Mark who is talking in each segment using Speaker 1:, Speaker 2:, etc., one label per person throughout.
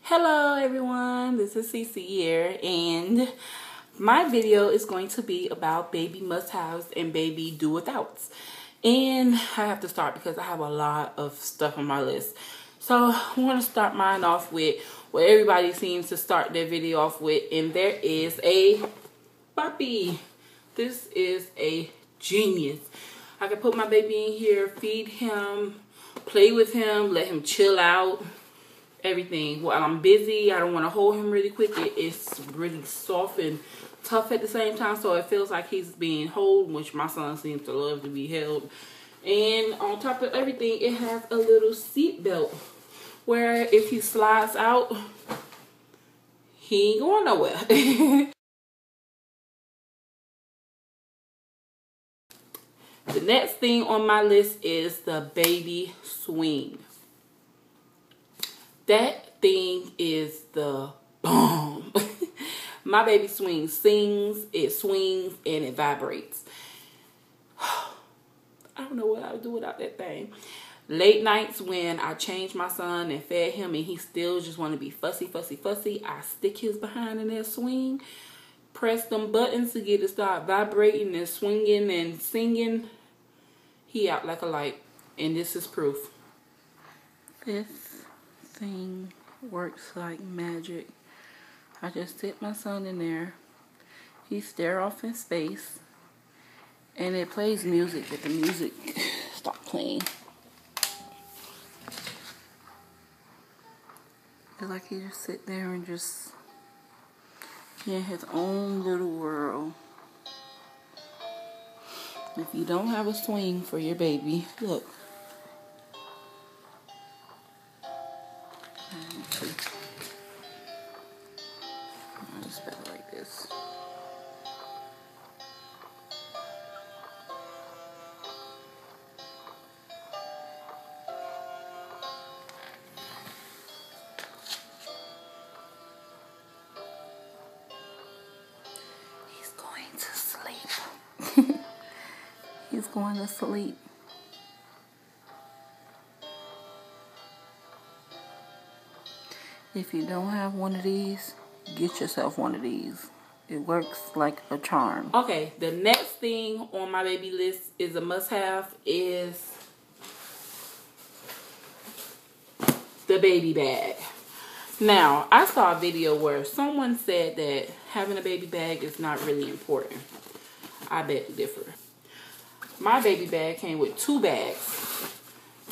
Speaker 1: Hello everyone, this is Cece here, and my video is going to be about baby must-haves and baby do-withouts. And I have to start because I have a lot of stuff on my list. So I want to start mine off with what everybody seems to start their video off with, and there is a puppy. This is a genius. I can put my baby in here, feed him, play with him, let him chill out. Everything. While I'm busy, I don't want to hold him really quick. It's really soft and tough at the same time, so it feels like he's being held, which my son seems to love to be held. And on top of everything, it has a little seat belt where if he slides out, he ain't going nowhere. The next thing on my list is the baby swing. That thing is the bomb. My baby swing sings, it swings, and it vibrates. I don't know what I would do without that thing. Late nights when I change my son and fed him and he still just want to be fussy, I stick his behind in that swing, press them buttons to get it start vibrating and swinging and singing. He out like a light, and this is proof. This thing works like magic. I just sit my son in there, he stare off in space, and it plays music, but the music stopped playing. It's like he just sit there and just in his own little world. If you don't have a swing for your baby, look. I'll just put it like this. He's going to sleep. He's going to sleep. If you don't have one of these, get yourself one of these. It works like a charm. Okay, the next thing on my baby list is a must-have is the baby bag. Now, I saw a video where someone said that having a baby bag is not really important. I beg to differ. My baby bag came with 2 bags.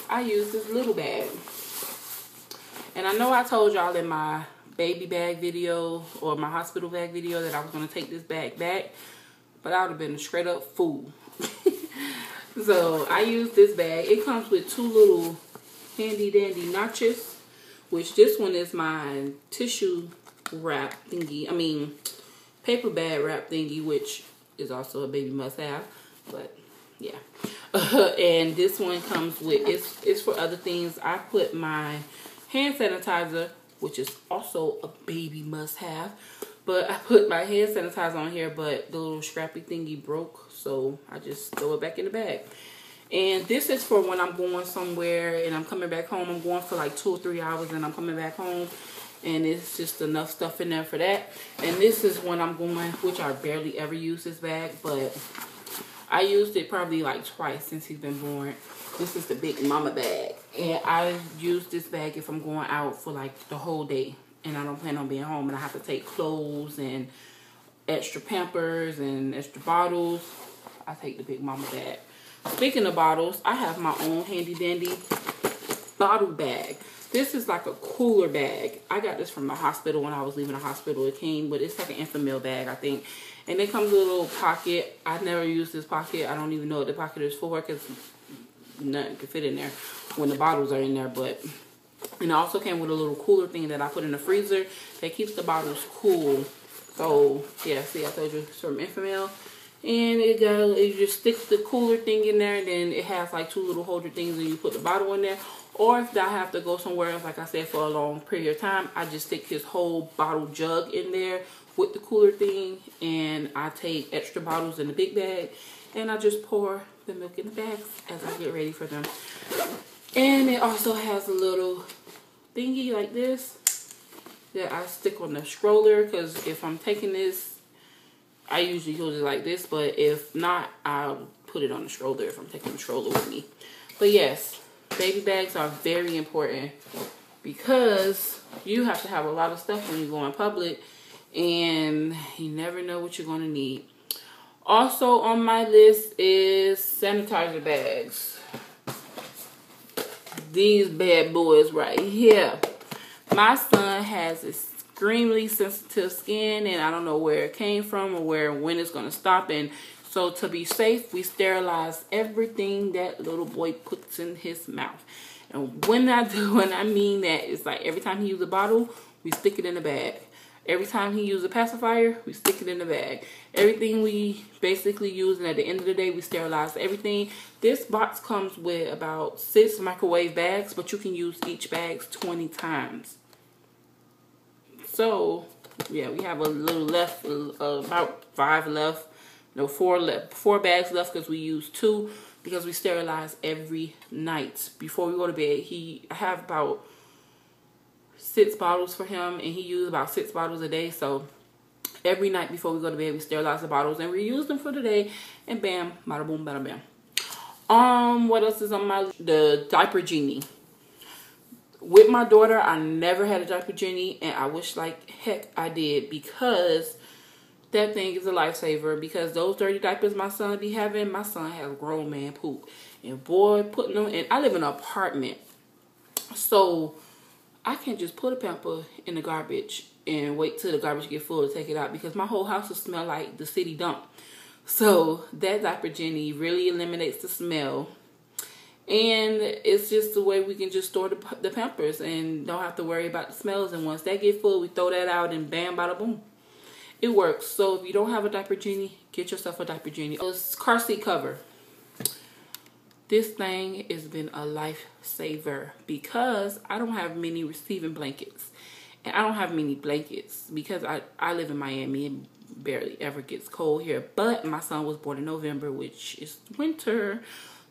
Speaker 1: I used this little bag. And I know I told y'all in my baby bag video or my hospital bag video that I was going to take this bag back, but I would have been a straight up fool. So I used this bag. It comes with 2 little handy dandy notches, which this one is my tissue wrap thingy. Paper bag wrap thingy, which is also a baby must have, but yeah. And this one comes with, it's for other things. I put my hand sanitizer, which is also a baby must-have, but I put my hand sanitizer on here, but the little scrappy thingy broke, so I just throw it back in the bag. And this is for when I'm going somewhere and I'm coming back home. I'm going for like 2 or 3 hours and I'm coming back home, and it's just enough stuff in there for that. And this is when I'm going, which I barely ever use this bag, but I used it probably like twice since he's been born. This is the big mama bag. And I use this bag if I'm going out for like the whole day and I don't plan on being home and I have to take clothes and extra Pampers and extra bottles. I take the big mama bag. Speaking of bottles, I have my own handy dandy bottle bag. This is like a cooler bag. I got this from the hospital when I was leaving the hospital. It came, but it's like an infant bag, I think. And it comes with a little pocket. I never use this pocket. I don't even know what the pocket is for because nothing can fit in there when the bottles are in there. But and it also came with a little cooler thing that I put in the freezer that keeps the bottles cool. So yeah, see, I told you it's from Infamil. And you just stick the cooler thing in there, and then it has like 2 little holder things, and you put the bottle in there. Or if I have to go somewhere else, like I said, for a long period of time, I just stick his whole bottle jug in there with the cooler thing, and I take extra bottles in the big bag, and I just pour the milk in the bags as I get ready for them. And it also has a little thingy like this that I stick on the stroller, because if I'm taking this, I usually use it like this, but if not, I'll put it on the stroller if I'm taking the stroller with me. But yes, baby bags are very important because you have to have a lot of stuff when you go in public, and you never know what you're going to need. Also on my list is sanitizer bags. These bad boys right here. My son has extremely sensitive skin, and I don't know where it came from or when it's going to stop. And so to be safe, we sterilize everything that little boy puts in his mouth. And when I mean that, it's like every time he uses a bottle, we stick it in a bag. Every time he uses a pacifier, we stick it in the bag. Everything we basically use, and at the end of the day, we sterilize everything. This box comes with about 6 microwave bags, but you can use each bag 20 times. So, yeah, we have a little left, about 5 left. No, 4 left. 4 bags left because we use 2 because we sterilize every night. Before we go to bed, I have about 6 bottles for him, and he uses about 6 bottles a day. So every night before we go to bed, we sterilize the bottles and reuse them for the day, and bam, bada boom, bada bam. What else is on my list? The Diaper Genie. With my daughter, I never had a Diaper Genie, and I wish like heck I did, because that thing is a lifesaver. Because those dirty diapers my son be having, my son has grown man poop, and boy, putting them in. I live in an apartment, so I can't just put a pamper in the garbage and wait till the garbage get full to take it out, because my whole house will smell like the city dump. So that Diaper Genie really eliminates the smell. And it's just the way we can just store the Pampers and don't have to worry about the smells. And once that get full, we throw that out and bam, bada boom. It works. So if you don't have a Diaper Genie, get yourself a Diaper Genie. This car seat cover. This thing has been a lifesaver because I don't have many receiving blankets. And I don't have many blankets because I live in Miami and barely ever gets cold here. But my son was born in November, which is winter.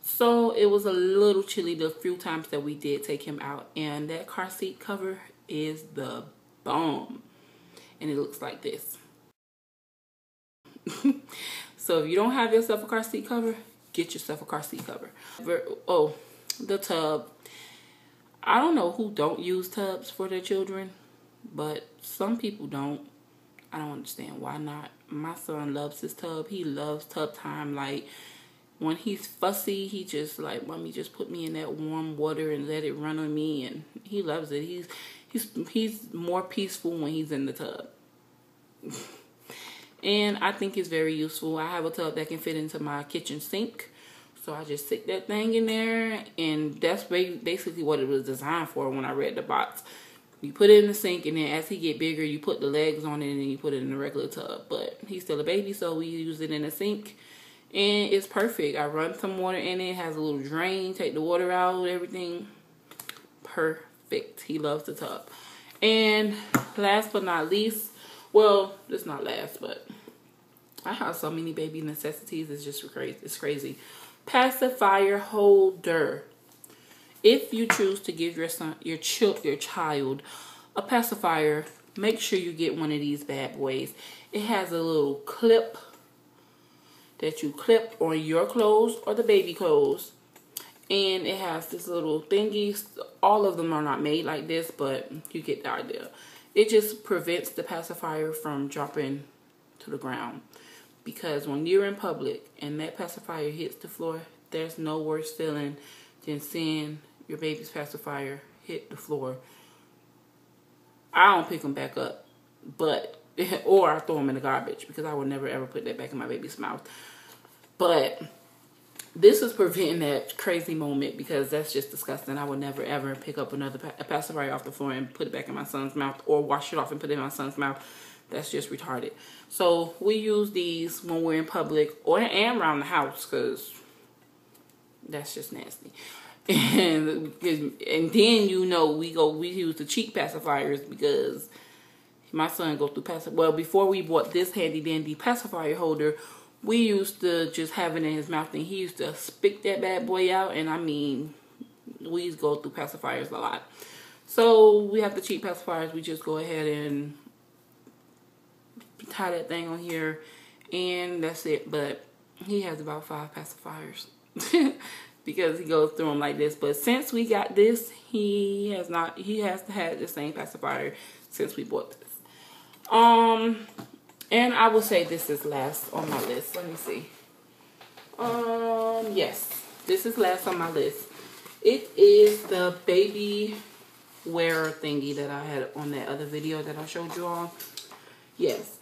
Speaker 1: So it was a little chilly the few times that we did take him out. And that car seat cover is the bomb. And it looks like this. So if you don't have yourself a car seat cover, get yourself a car seat cover. Oh, the tub. I don't know who don't use tubs for their children, but some people don't. I don't understand why not. My son loves his tub. He loves tub time. Like, when he's fussy, he just like, mommy, just put me in that warm water and let it run on me, and he loves it. He's more peaceful when he's in the tub. And I think it's very useful. I have a tub that can fit into my kitchen sink. So I just stick that thing in there, and that's basically what it was designed for when I read the box. You put it in the sink, and then as he get bigger, you put the legs on it, and then you put it in the regular tub. But he's still a baby, so we use it in the sink, and it's perfect. I run some water in it, has a little drain, take the water out, everything. Perfect. He loves the tub. And last but not least, well, it's not last, but I have so many baby necessities. It's just crazy. It's crazy. Pacifier Holder. If you choose to give your child a pacifier, make sure you get one of these bad boys. It has a little clip that you clip on your clothes or the baby clothes. And it has this little thingy. All of them are not made like this, but you get the idea. It just prevents the pacifier from dropping to the ground. Because when you're in public and that pacifier hits the floor, there's no worse feeling than seeing your baby's pacifier hit the floor. I don't pick them back up, or I throw them in the garbage, because I would never ever put that back in my baby's mouth. But this is preventing that crazy moment, because that's just disgusting. I would never ever pick up another pacifier off the floor and put it back in my son's mouth, or wash it off and put it in my son's mouth. That's just retarded. So we use these when we're in public and around the house, because that's just nasty. And then, you know, we use the cheap pacifiers, because my son goes through pacifier. Well, before we bought this handy dandy pacifier holder, we used to just have it in his mouth, and he used to spit that bad boy out. And I mean, we used to go through pacifiers a lot. So we have the cheap pacifiers. We just go ahead and tie that thing on here, and that's it. But he has about 5 pacifiers because he goes through them like this. But since we got this, he has had the same pacifier since we bought this. And I will say this is last on my list. Let me see. Yes, this is last on my list. It is the baby wearer thingy that I had on that other video that I showed you all. Yes,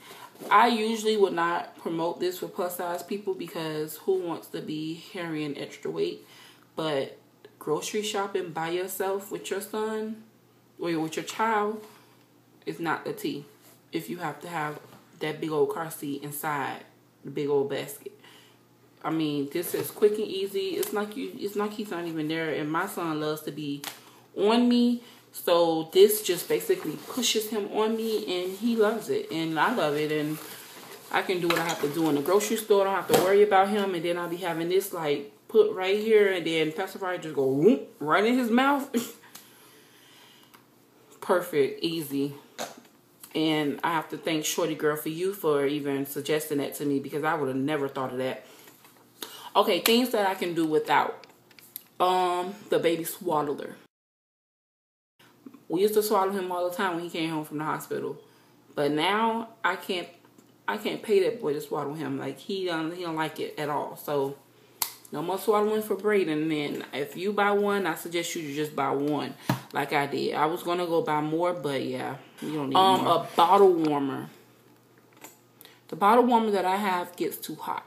Speaker 1: I usually would not promote this for plus size people because who wants to be carrying extra weight? But grocery shopping by yourself with your son or with your child is not the tea. If you have to have that big old car seat inside the big old basket. I mean, this is quick and easy. It's like he's not even there. And my son loves to be on me. So this just basically pushes him on me, and he loves it. And I love it. And I can do what I have to do in the grocery store. I don't have to worry about him. And then I'll be having this like put right here, and then pacifier just go whoop, right in his mouth. Perfect, easy. And I have to thank Shorty Girl for you for even suggesting that to me, because I would have never thought of that. Okay, things that I can do without. The baby swaddler. We used to swaddle him all the time when he came home from the hospital. But now I can't pay that boy to swaddle him. Like he don't like it at all. So no more swaddling for Brayden. And if you buy one, I suggest you just buy one, like I did. I was gonna go buy more, but yeah, you don't need more. A bottle warmer. The bottle warmer that I have gets too hot.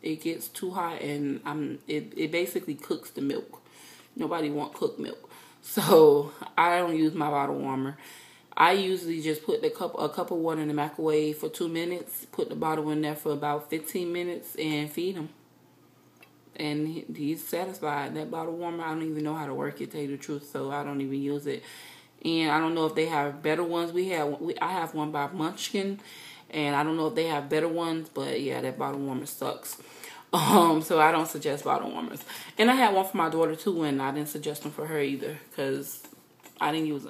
Speaker 1: It gets too hot, and it basically cooks the milk. Nobody want cooked milk, so I don't use my bottle warmer. I usually just put a cup of water in the microwave for 2 minutes, put the bottle in there for about 15 minutes, and feed him. And he's satisfied. That bottle warmer, I don't even know how to work it, tell you the truth, so I don't even use it. And I don't know if they have better ones. I have one by Munchkin, and I don't know if they have better ones, but yeah, that bottle warmer sucks. So I don't suggest bottle warmers. And I had one for my daughter too, and I didn't suggest them for her either, because I didn't use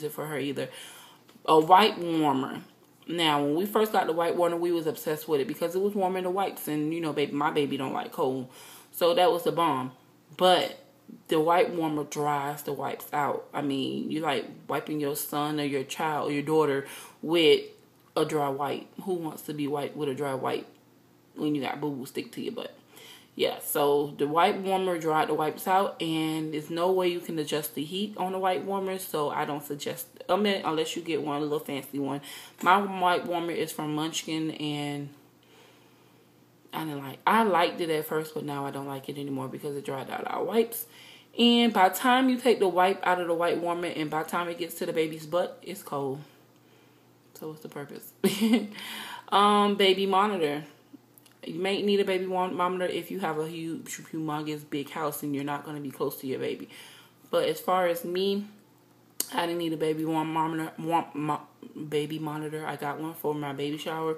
Speaker 1: it for her either. A white warmer. Now, when we first got the white warmer, we was obsessed with it because it was warming the wipes, and you know, my baby don't like cold, so that was the bomb. But the white warmer dries the wipes out. I mean, you like wiping your son or your child or your daughter with a dry wipe. Who wants to be wiped with a dry wipe when you got boo-boo stick to your butt? Yeah, so the white warmer dried the wipes out, and there's no way you can adjust the heat on the white warmer, so I don't suggest them unless you get one, a little fancy one. My white warmer is from Munchkin, and I liked it at first, but now I don't like it anymore because it dried out our wipes. And by the time you take the wipe out of the white warmer, and by the time it gets to the baby's butt, it's cold. So what's the purpose? Baby monitor. You may need a baby monitor if you have a huge, humongous, big house and you're not going to be close to your baby. But as far as me, I didn't need a baby monitor. I got one for my baby shower,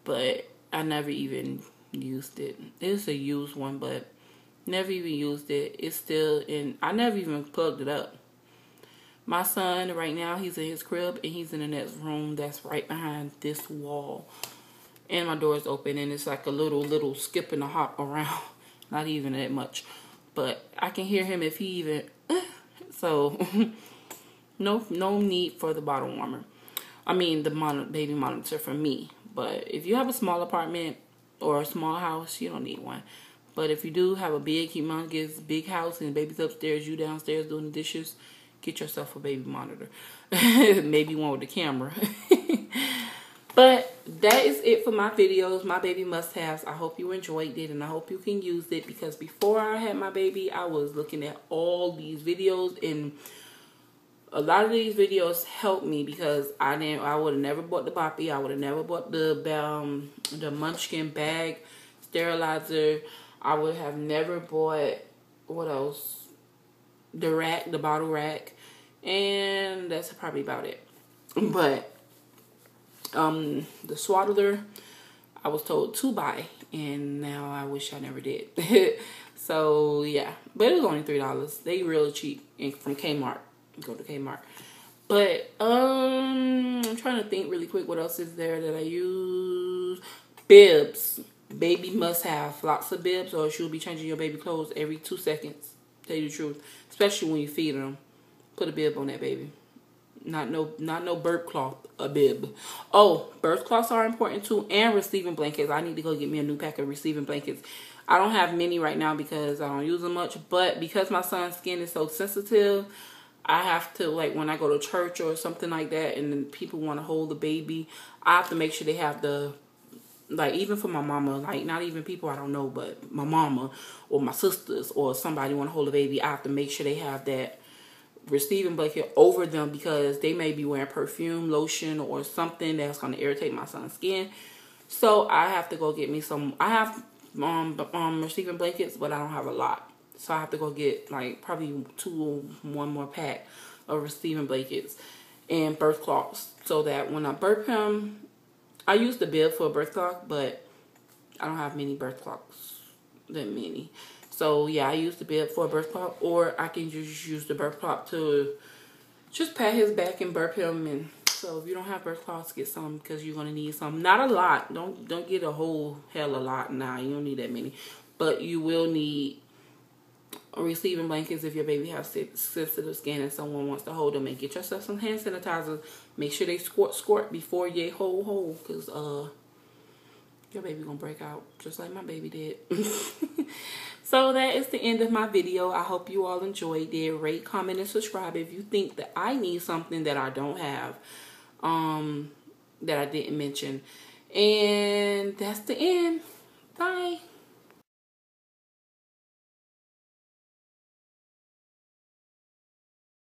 Speaker 1: but I never even used it. It's a used one, but never even used it. It's still in. I never even plugged it up. My son right now, he's in his crib, and he's in the next room that's right behind this wall. And my door is open, and it's like a little skip and a hop around. Not even that much. But I can hear him if he even... So, no need for the bottle warmer. I mean, the baby monitor for me. But if you have a small apartment or a small house, you don't need one. But if you do have a big, humongous, big house and baby's upstairs, you downstairs doing the dishes, get yourself a baby monitor. Maybe one with a camera. But that is it for my videos, my baby must-haves. I hope you enjoyed it, and I hope you can use it, because before I had my baby, I was looking at all these videos, and a lot of these videos helped me because I would have never bought the boppy. I would have never bought the Munchkin bag sterilizer. I would have never bought, what else? The bottle rack, and that's probably about it. But the Swaddler, I was told to buy, and now I wish I never did. So yeah, but it was only $3. They real cheap from Kmart. Go to Kmart. But I'm trying to think really quick what else is there that I use. Bibs. Baby must have lots of bibs, or she'll be changing your baby clothes every 2 seconds. Tell you the truth. Especially when you feed them. Put a bib on that baby. Not no birth cloth, a bib. Oh, birth cloths are important too, and receiving blankets. I need to go get me a new pack of receiving blankets. I don't have many right now because I don't use them much, but because my son's skin is so sensitive, I have to, like, when I go to church or something like that and then people want to hold the baby, I have to make sure they have the, like, even for my mama, like, not even people I don't know, but my mama or my sisters or somebody want to hold a baby, I have to make sure they have that receiving blanket over them because they may be wearing perfume, lotion, or something that's going to irritate my son's skin. So I have to go get me some. I have receiving blankets, but I don't have a lot. So I have to go get, like, probably one more pack of receiving blankets and birth cloths so that when I birth him, I use the bib for a birth cloth, but I don't have many birth cloths, that many. So yeah, I use the bib for a birth cloth, or I can just use the birth cloth to just pat his back and burp him. And so if you don't have birth cloths, get some because you're gonna need some. Not a lot. Don't get a whole hell a lot. Nah, you don't need that many, but you will need receiving blankets if your baby has sensitive skin and someone wants to hold them. And get yourself some hand sanitizer. Make sure they squirt before you hold because your baby gonna break out just like my baby did. So that is the end of my video. I hope you all enjoyed it. Rate, comment, and subscribe if you think that I need something that I don't have, that I didn't mention. And that's the end. Bye.